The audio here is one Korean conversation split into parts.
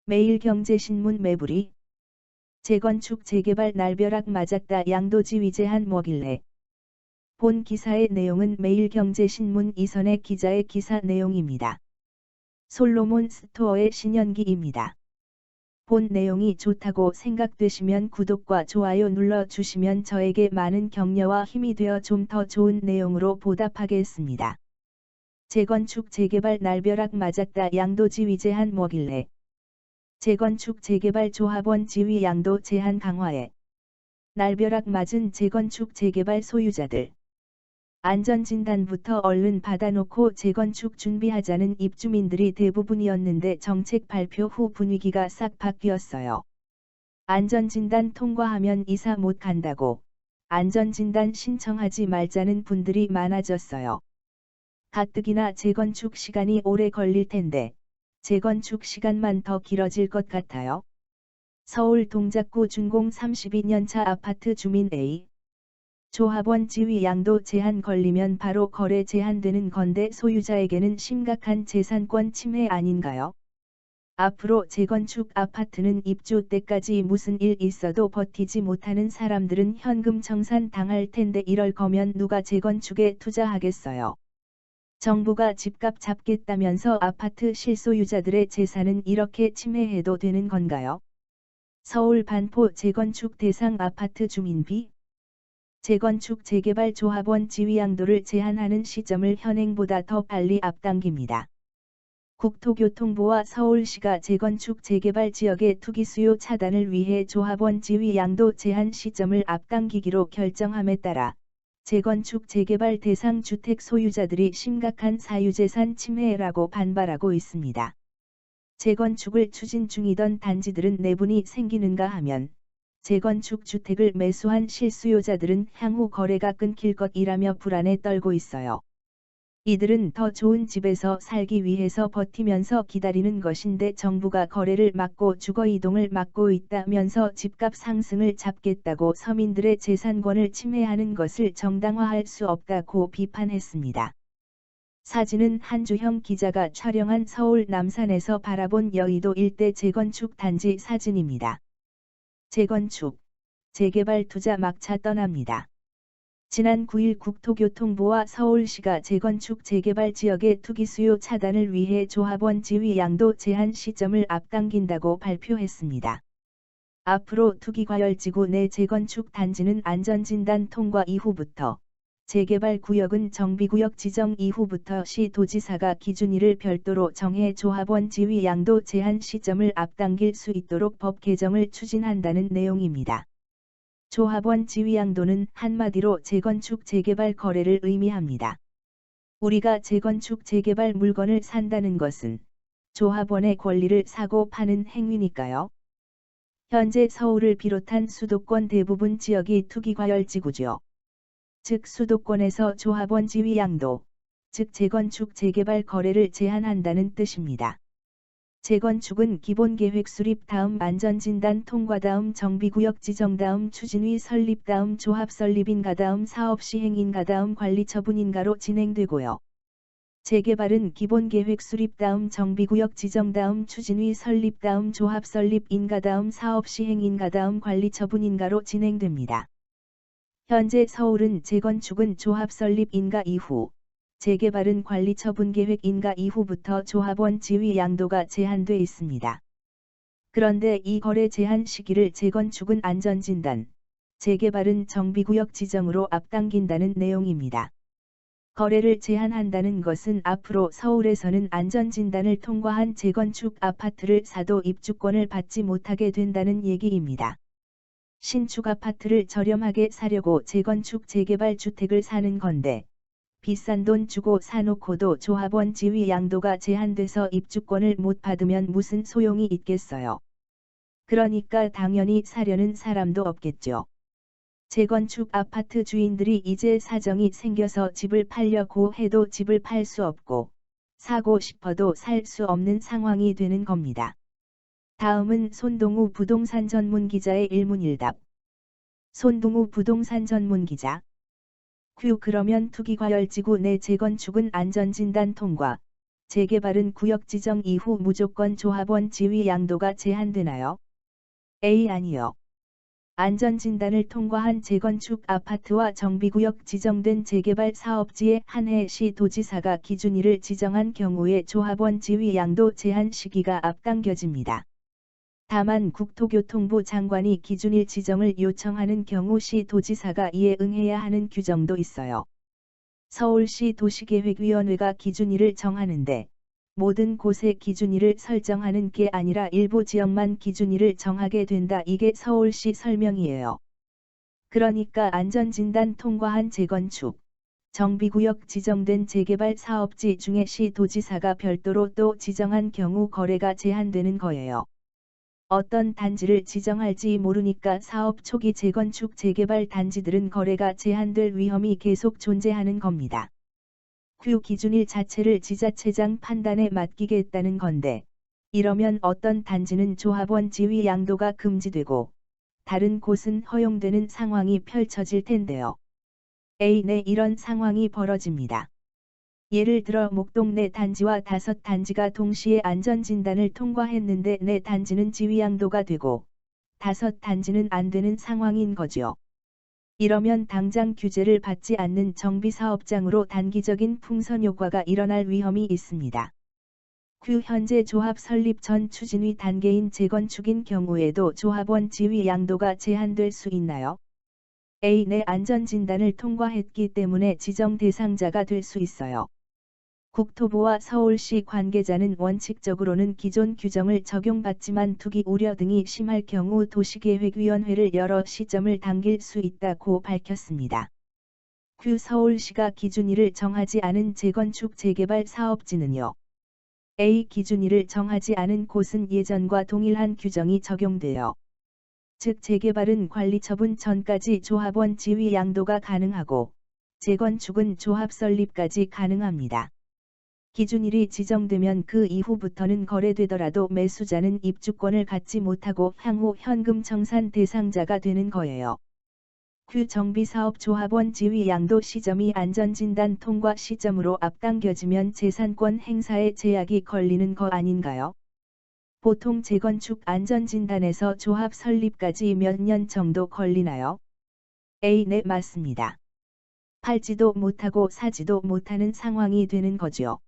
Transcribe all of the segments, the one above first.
매일경제신문 매부리. 재건축 재개발 날벼락 맞았다 양도지 위제한 뭐길래. 본 기사의 내용은 매일경제신문 이선의 기자의 기사 내용입니다. 솔로몬 스토어의 신현기입니다. 본 내용이 좋다고 생각되시면 구독과 좋아요 눌러주시면 저에게 많은 격려와 힘이 되어 좀 더 좋은 내용으로 보답하겠습니다. 재건축 재개발 날벼락 맞았다 양도지 위제한 뭐길래. 재건축 재개발 조합원 지위 양도 제한 강화에 날벼락 맞은 재건축 재개발 소유자들. 안전진단부터 얼른 받아놓고 재건축 준비하자는 입주민들이 대부분이었는데 정책 발표 후 분위기가 싹 바뀌었어요. 안전진단 통과하면 이사 못 간다고 안전진단 신청하지 말자는 분들이 많아졌어요. 가뜩이나 재건축 시간이 오래 걸릴 텐데 재건축 시간만 더 길어질 것 같아요. 서울 동작구 준공 32년차 아파트 주민 A. 조합원 지위 양도 제한 걸리면 바로 거래 제한되는 건데 소유자에게는 심각한 재산권 침해 아닌가요? 앞으로 재건축 아파트는 입주 때까지 무슨 일 있어도 버티지 못하는 사람들은 현금 청산 당할 텐데 이럴 거면 누가 재건축에 투자하겠어요? 정부가 집값 잡겠다면서 아파트 실소유자들의 재산은 이렇게 침해해도 되는 건가요? 서울 반포 재건축 대상 아파트 주민 B. 재건축 재개발 조합원 지위 양도를 제한하는 시점을 현행보다 더 빨리 앞당깁니다. 국토교통부와 서울시가 재건축 재개발 지역의 투기 수요 차단을 위해 조합원 지위 양도 제한 시점을 앞당기기로 결정함에 따라 재건축 재개발 대상 주택 소유자들이 심각한 사유재산 침해라고 반발하고 있습니다. 재건축을 추진 중이던 단지들은 내분이 생기는가 하면 재건축 주택을 매수한 실수요자들은 향후 거래가 끊길 것이라며 불안에 떨고 있어요. 이들은 더 좋은 집에서 살기 위해서 버티면서 기다리는 것인데 정부가 거래를 막고 주거이동을 막고 있다면서 집값 상승을 잡겠다고 서민들의 재산권을 침해하는 것을 정당화할 수 없다고 비판했습니다. 사진은 한주형 기자가 촬영한 서울 남산에서 바라본 여의도 일대 재건축 단지 사진입니다. 재건축, 재개발 투자 막차 떠납니다. 지난 9일 국토교통부와 서울시가 재건축 재개발 지역의 투기 수요 차단을 위해 조합원 지위 양도 제한 시점을 앞당긴다고 발표했습니다. 앞으로 투기과열지구 내 재건축 단지는 안전진단 통과 이후부터, 재개발 구역은 정비구역 지정 이후부터 시도지사가 기준일을 별도로 정해 조합원 지위 양도 제한 시점을 앞당길 수 있도록 법 개정을 추진한다는 내용입니다. 조합원 지위 양도는 한마디로 재건축 재개발 거래를 의미합니다. 우리가 재건축 재개발 물건을 산다는 것은 조합원의 권리를 사고 파는 행위니까요. 현재 서울을 비롯한 수도권 대부분 지역이 투기과열지구죠. 즉 수도권에서 조합원 지위 양도, 즉 재건축 재개발 거래를 제한한다는 뜻입니다. 재건축은 기본계획 수립 다음 안전진단 통과 다음 정비구역 지정 다음 추진위 설립 다음 조합 설립인가 다음 사업 시행인가 다음 관리 처분인가로 진행되고요. 재개발은 기본계획 수립 다음 정비구역 지정 다음 추진위 설립 다음 조합 설립인가 다음 사업 시행인가 다음 관리 처분인가로 진행됩니다. 현재 서울은 재건축은 조합 설립인가 이후, 재개발은 관리처분계획 인가 이후부터 조합원 지위 양도가 제한돼 있습니다. 그런데 이 거래 제한 시기를 재건축은 안전진단, 재개발은 정비구역 지정으로 앞당긴다는 내용입니다. 거래를 제한한다는 것은 앞으로 서울에서는 안전진단을 통과한 재건축 아파트를 사도 입주권을 받지 못하게 된다는 얘기입니다. 신축 아파트를 저렴하게 사려고 재건축 재개발 주택을 사는 건데, 비싼 돈 주고 사놓고도 조합원 지위 양도가 제한돼서 입주권을 못 받으면 무슨 소용이 있겠어요. 그러니까 당연히 사려는 사람도 없겠죠. 재건축 아파트 주인들이 이제 사정이 생겨서 집을 팔려고 해도 집을 팔 수 없고, 사고 싶어도 살 수 없는 상황이 되는 겁니다. 다음은 손동우 부동산 전문 기자의 일문일답. 손동우 부동산 전문 기자. 그러면 투기과열지구 내 재건축은 안전진단 통과, 재개발은 구역 지정 이후 무조건 조합원 지위 양도가 제한되나요? A. 아니요. 안전진단을 통과한 재건축 아파트와 정비구역 지정된 재개발 사업지에 한해 시 도지사가 기준일을 지정한 경우에 조합원 지위 양도 제한 시기가 앞당겨집니다. 다만 국토교통부 장관이 기준일 지정을 요청하는 경우 시 도지사가 이에 응해야 하는 규정도 있어요. 서울시 도시계획위원회가 기준일을 정하는데 모든 곳에 기준일을 설정하는 게 아니라 일부 지역만 기준일을 정하게 된다. 이게 서울시 설명이에요. 그러니까 안전진단 통과한 재건축, 정비구역 지정된 재개발 사업지 중에 시 도지사가 별도로 또 지정한 경우 거래가 제한되는 거예요. 어떤 단지를 지정할지 모르니까 사업 초기 재건축 재개발 단지들은 거래가 제한될 위험이 계속 존재하는 겁니다. 기준일 자체를 지자체장 판단에 맡기겠다는 건데, 이러면 어떤 단지는 조합원 지위 양도가 금지되고, 다른 곳은 허용되는 상황이 펼쳐질 텐데요. 네, 이런 상황이 벌어집니다. 예를 들어 목동 내 단지와 5단지가 동시에 안전진단을 통과했는데 내 단지는 지위 양도가 되고, 5단지는 안 되는 상황인 거죠. 이러면 당장 규제를 받지 않는 정비사업장으로 단기적인 풍선 효과가 일어날 위험이 있습니다. 현재 조합 설립 전 추진위 단계인 재건축인 경우에도 조합원 지위 양도가 제한될 수 있나요? A. 내 안전진단을 통과했기 때문에 지정 대상자가 될 수 있어요. 국토부와 서울시 관계자는 원칙적으로는 기존 규정을 적용받지만 투기 우려 등이 심할 경우 도시계획위원회를 열어 시점을 당길 수 있다고 밝혔습니다. 서울시가 기준일을 정하지 않은 재건축 재개발 사업지는요. A. 기준일을 정하지 않은 곳은 예전과 동일한 규정이 적용돼요. 즉 재개발은 관리처분 전까지 조합원 지위 양도가 가능하고 재건축은 조합 설립까지 가능합니다. 기준일이 지정되면 그 이후부터는 거래되더라도 매수자는 입주권을 갖지 못하고 향후 현금 청산 대상자가 되는 거예요. 정비사업 조합원 지위 양도 시점이 안전진단 통과 시점으로 앞당겨지면 재산권 행사에 제약이 걸리는 거 아닌가요? 보통 재건축 안전진단에서 조합 설립까지 몇 년 정도 걸리나요? A. 네, 맞습니다. 팔지도 못하고 사지도 못하는 상황이 되는 거죠.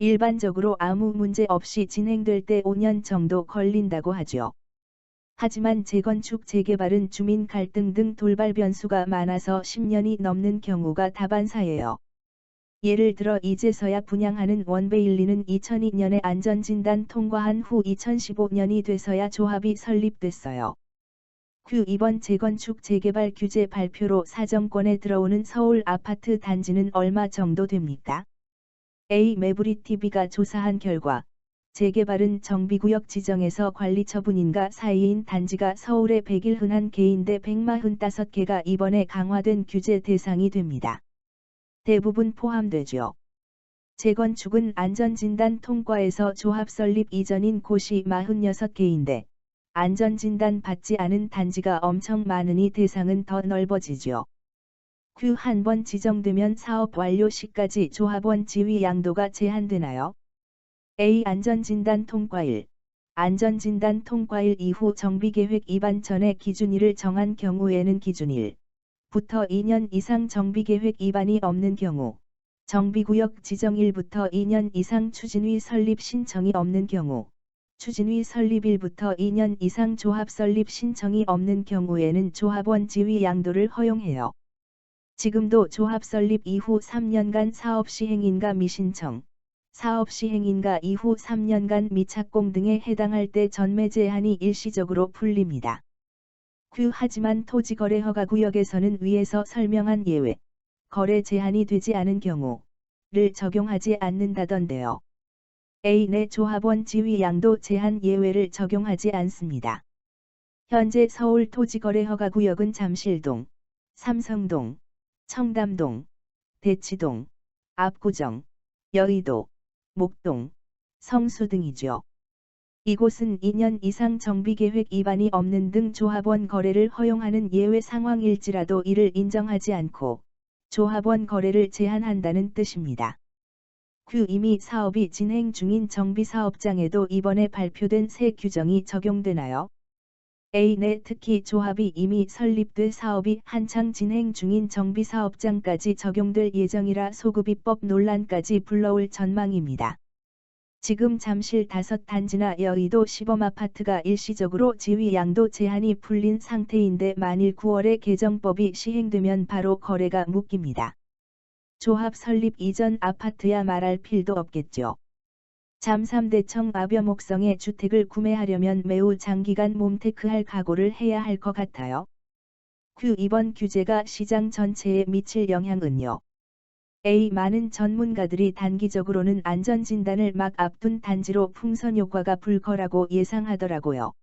일반적으로 아무 문제 없이 진행될 때 5년 정도 걸린다고 하죠. 하지만 재건축 재개발은 주민 갈등 등 돌발 변수가 많아서 10년이 넘는 경우가 다반사예요. 예를 들어 이제서야 분양하는 원베일리는 2002년에 안전진단 통과한 후 2015년이 돼서야 조합이 설립됐어요. 이번 재건축 재개발 규제 발표로 사정권에 들어오는 서울 아파트 단지는 얼마 정도 됩니까? A. 매부리TV가 조사한 결과 재개발은 정비구역 지정에서 관리처분인가 사이인 단지가 서울에 101개인데 145개가 이번에 강화된 규제 대상이 됩니다. 대부분 포함되죠. 재건축은 안전진단 통과에서 조합 설립 이전인 곳이 46개인데 안전진단 받지 않은 단지가 엄청 많으니 대상은 더 넓어지죠. 한 번 지정되면 사업 완료 시까지 조합원 지위 양도가 제한되나요? A. 안전진단 통과일. 안전진단 통과일 이후 정비계획 위반 전에 기준일을 정한 경우에는 기준일부터 2년 이상 정비계획 위반이 없는 경우, 정비구역 지정일부터 2년 이상 추진위 설립 신청이 없는 경우, 추진위 설립일부터 2년 이상 조합 설립 신청이 없는 경우에는 조합원 지위 양도를 허용해요. 지금도 조합 설립 이후 3년간 사업시행인가 미신청, 사업시행인가 이후 3년간 미착공 등에 해당할 때 전매 제한이 일시적으로 풀립니다. 하지만 토지거래허가구역에서는 위에서 설명한 예외, 거래 제한이 되지 않은 경우를 적용하지 않는다던데요. A. 내 조합원 지위 양도 제한 예외를 적용하지 않습니다. 현재 서울 토지거래허가구역은 잠실동, 삼성동, 청담동, 대치동, 압구정, 여의도, 목동, 성수 등이죠. 이곳은 2년 이상 정비계획 위반이 없는 등 조합원 거래를 허용하는 예외 상황일지라도 이를 인정하지 않고 조합원 거래를 제한한다는 뜻입니다. 이미 사업이 진행 중인 정비사업장에도 이번에 발표된 새 규정이 적용되나요? A. 네, 특히 조합이 이미 설립돼 사업이 한창 진행 중인 정비사업장까지 적용될 예정이라 소급입법 논란까지 불러올 전망입니다. 지금 잠실 5단지나 여의도 시범아파트가 일시적으로 지위 양도 제한이 풀린 상태인데 만일 9월에 개정법이 시행되면 바로 거래가 묶입니다. 조합 설립 이전 아파트야 말할 필요도 없겠죠. 잠삼대청 아벼목성의 주택을 구매하려면 매우 장기간 몸테크할 각오를 해야 할 것 같아요. 이번 규제가 시장 전체에 미칠 영향은요. A. 많은 전문가들이 단기적으로는 안전진단을 막 앞둔 단지로 풍선 효과가 불 거라고 예상하더라고요.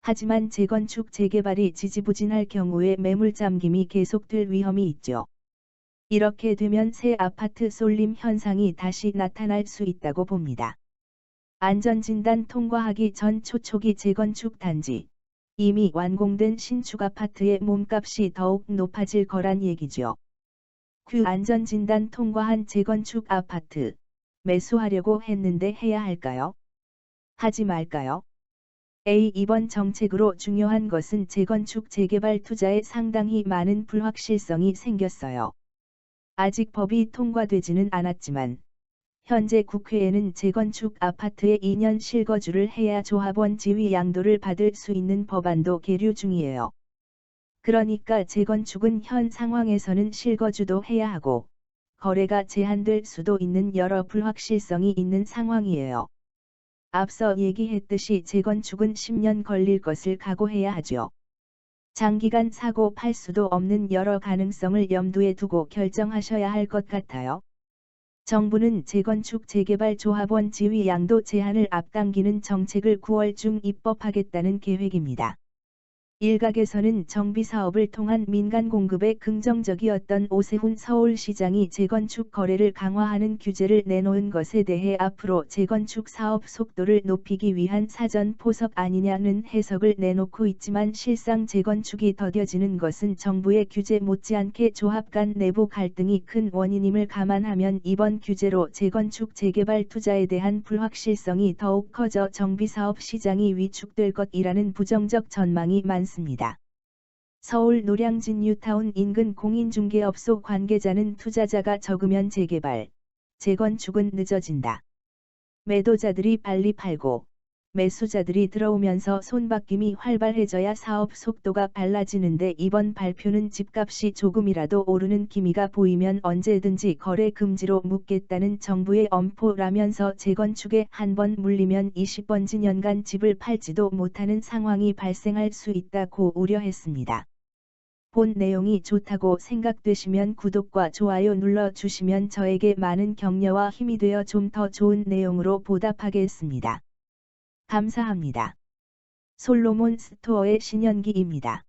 하지만 재건축 재개발이 지지부진할 경우에 매물 잠김이 계속될 위험이 있죠. 이렇게 되면 새 아파트 쏠림 현상이 다시 나타날 수 있다고 봅니다. 안전진단 통과하기 전 초초기 재건축 단지, 이미 완공된 신축 아파트의 몸값이 더욱 높아질 거란 얘기죠. 안전진단 통과한 재건축 아파트, 매수하려고 했는데 해야 할까요? 하지 말까요? A. 이번 정책으로 중요한 것은 재건축 재개발 투자에 상당히 많은 불확실성이 생겼어요. 아직 법이 통과되지는 않았지만 현재 국회에는 재건축 아파트의 2년 실거주를 해야 조합원 지위 양도를 받을 수 있는 법안도 계류 중이에요. 그러니까 재건축은 현 상황에서는 실거주도 해야 하고 거래가 제한될 수도 있는 여러 불확실성이 있는 상황이에요. 앞서 얘기했듯이 재건축은 10년 걸릴 것을 각오해야 하죠. 장기간 사고 팔 수도 없는 여러 가능성을 염두에 두고 결정하셔야 할 것 같아요. 정부는 재건축 재개발 조합원 지위 양도 제한을 앞당기는 정책을 9월 중 입법하겠다는 계획입니다. 일각에서는 정비사업을 통한 민간 공급에 긍정적이었던 오세훈 서울시장이 재건축 거래를 강화하는 규제를 내놓은 것에 대해 앞으로 재건축 사업 속도를 높이기 위한 사전 포석 아니냐는 해석을 내놓고 있지만 실상 재건축이 더뎌지는 것은 정부의 규제 못지않게 조합 간 내부 갈등이 큰 원인임을 감안하면 이번 규제로 재건축 재개발 투자에 대한 불확실성이 더욱 커져 정비사업 시장이 위축될 것이라는 부정적 전망이 많습니다. 서울 노량진 뉴타운 인근 공인중개업소 관계자는 투자자가 적으면 재개발, 재건축은 늦어진다. 매도자들이 빨리 팔고 매수자들이 들어오면서 손바뀜이 활발해져야 사업 속도가 빨라지는데 이번 발표는 집값이 조금이라도 오르는 기미가 보이면 언제든지 거래 금지로 묶겠다는 정부의 엄포라면서 재건축에 한 번 물리면 20번지 년간 집을 팔지도 못하는 상황이 발생할 수 있다고 우려했습니다. 본 내용이 좋다고 생각되시면 구독과 좋아요 눌러주시면 저에게 많은 격려와 힘이 되어 좀 더 좋은 내용으로 보답하겠습니다. 감사합니다. 솔로몬 스토어의 신현기입니다.